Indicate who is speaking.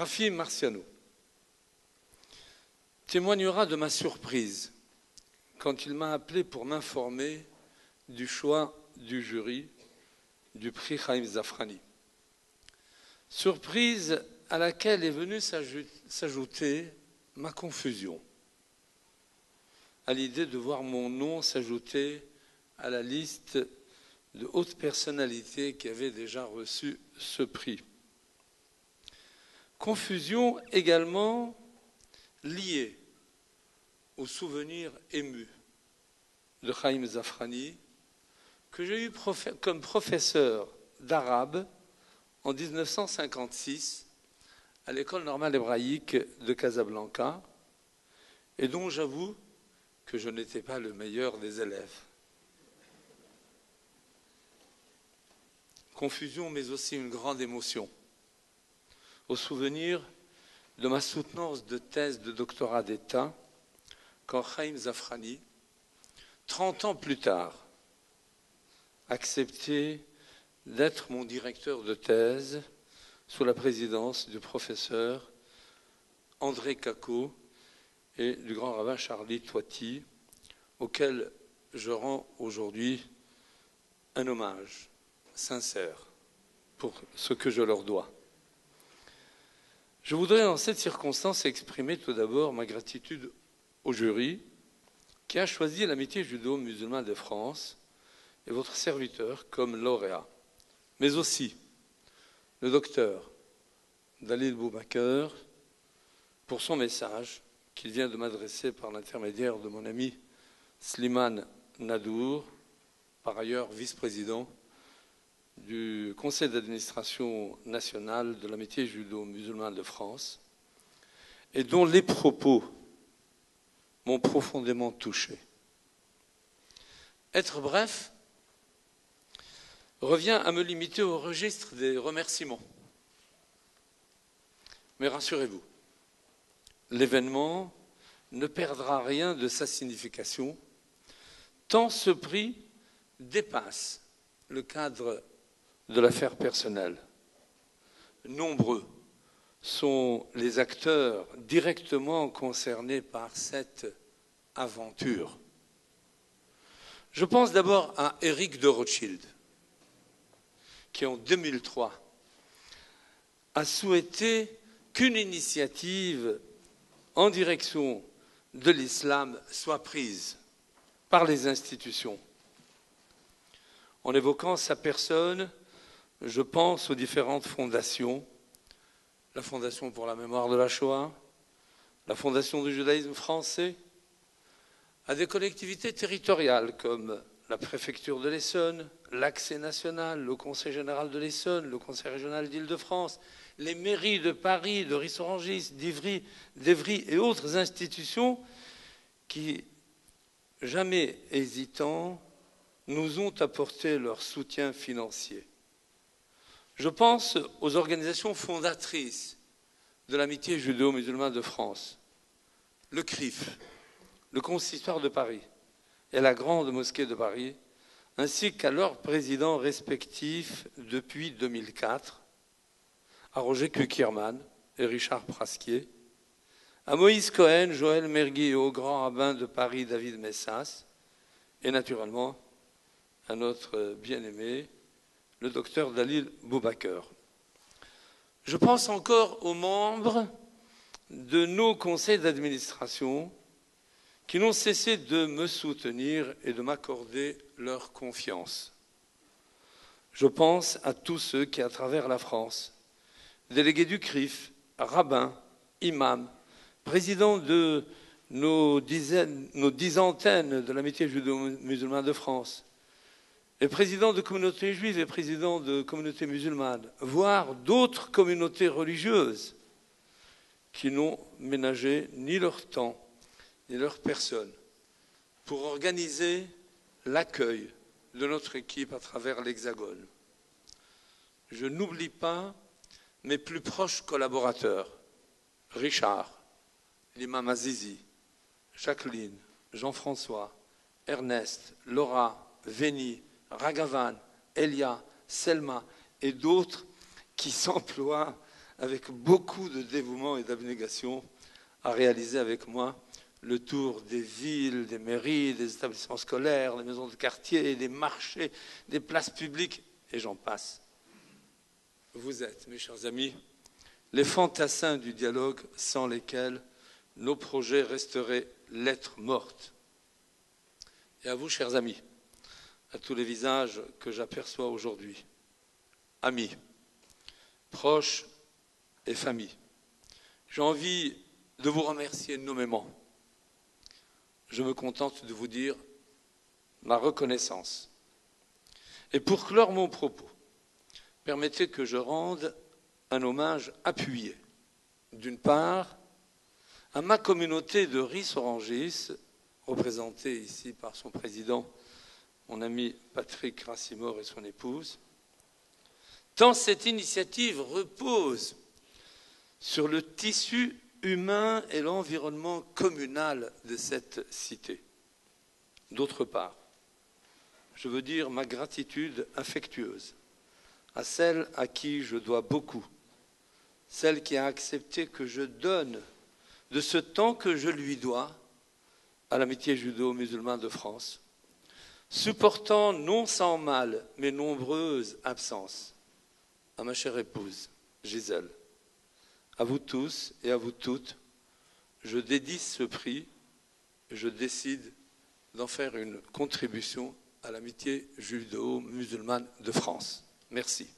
Speaker 1: Rafi Marciano témoignera de ma surprise quand il m'a appelé pour m'informer du choix du jury du prix Haïm Zafrani. Surprise à laquelle est venue s'ajouter ma confusion à l'idée de voir mon nom s'ajouter à la liste de hautes personnalités qui avaient déjà reçu ce prix. Confusion également liée au souvenir ému de Haïm Zafrani que j'ai eu comme professeur d'arabe en 1956 à l'école normale hébraïque de Casablanca et dont j'avoue que je n'étais pas le meilleur des élèves. Confusion, mais aussi une grande émotion, au souvenir de ma soutenance de thèse de doctorat d'État, quand Haïm Zafrani, 30 ans plus tard, acceptait d'être mon directeur de thèse sous la présidence du professeur André Cacot et du grand rabbin Charlie Toiti, auquel je rends aujourd'hui un hommage sincère pour ce que je leur dois. Je voudrais en cette circonstance exprimer tout d'abord ma gratitude au jury qui a choisi l'amitié judo-musulmane de France et votre serviteur comme lauréat, mais aussi le docteur Dalil Boubaker pour son message qu'il vient de m'adresser par l'intermédiaire de mon ami Slimane Nadour, par ailleurs vice-président du Conseil d'administration national de l'amitié judo-musulmane de France, et dont les propos m'ont profondément touché. Être bref revient à me limiter au registre des remerciements. Mais rassurez-vous, l'événement ne perdra rien de sa signification, tant ce prix dépasse le cadre de l'affaire personnelle. Nombreux sont les acteurs directement concernés par cette aventure. Je pense d'abord à Éric de Rothschild, qui en 2003 a souhaité qu'une initiative en direction de l'islam soit prise par les institutions. En évoquant sa personne, je pense aux différentes fondations, la Fondation pour la mémoire de la Shoah, la Fondation du judaïsme français, à des collectivités territoriales comme la préfecture de l'Essonne, l'Accès national, le Conseil général de l'Essonne, le Conseil régional d'Île-de-France, les mairies de Paris, de Ris-Orangis, d'Évry et autres institutions qui, jamais hésitants, nous ont apporté leur soutien financier. Je pense aux organisations fondatrices de l'amitié judéo-musulmane de France, le CRIF, le Consistoire de Paris et la Grande Mosquée de Paris, ainsi qu'à leurs présidents respectifs depuis 2004, à Roger Kukierman et Richard Prasquier, à Moïse Cohen, Joël Mergui et au grand rabbin de Paris, David Messas, et naturellement à notre bien-aimé, le docteur Dalil Boubaker. Je pense encore aux membres de nos conseils d'administration qui n'ont cessé de me soutenir et de m'accorder leur confiance. Je pense à tous ceux qui, à travers la France, délégués du CRIF, rabbins, imams, présidents de nos 10 antennes de l'amitié judéo-musulmane de France, et présidents de communautés juives et présidents de communautés musulmanes, voire d'autres communautés religieuses qui n'ont ménagé ni leur temps ni leur personne pour organiser l'accueil de notre équipe à travers l'Hexagone. Je n'oublie pas mes plus proches collaborateurs, Richard, l'imam Azizi, Jacqueline, Jean-François, Ernest, Laura, Véni, Ragavan, Elia, Selma et d'autres qui s'emploient avec beaucoup de dévouement et d'abnégation, a réalisé avec moi le tour des villes, des mairies, des établissements scolaires, des maisons de quartier, des marchés, des places publiques, et j'en passe. Vous êtes, mes chers amis, les fantassins du dialogue sans lesquels nos projets resteraient lettres mortes. Et à vous, chers amis, à tous les visages que j'aperçois aujourd'hui, amis, proches et familles, j'ai envie de vous remercier nommément. Je me contente de vous dire ma reconnaissance. Et pour clore mon propos, permettez que je rende un hommage appuyé, d'une part, à ma communauté de Ris-Orangis, représentée ici par son président, mon ami Patrick Racimort et son épouse, tant cette initiative repose sur le tissu humain et l'environnement communal de cette cité. D'autre part, je veux dire ma gratitude affectueuse à celle à qui je dois beaucoup, celle qui a accepté que je donne de ce temps que je lui dois à l'amitié judo-musulmane de France, supportant non sans mal mes nombreuses absences, à ma chère épouse, Gisèle. À vous tous et à vous toutes, je dédie ce prix, je décide d'en faire une contribution à l'amitié judo-musulmane de France. Merci.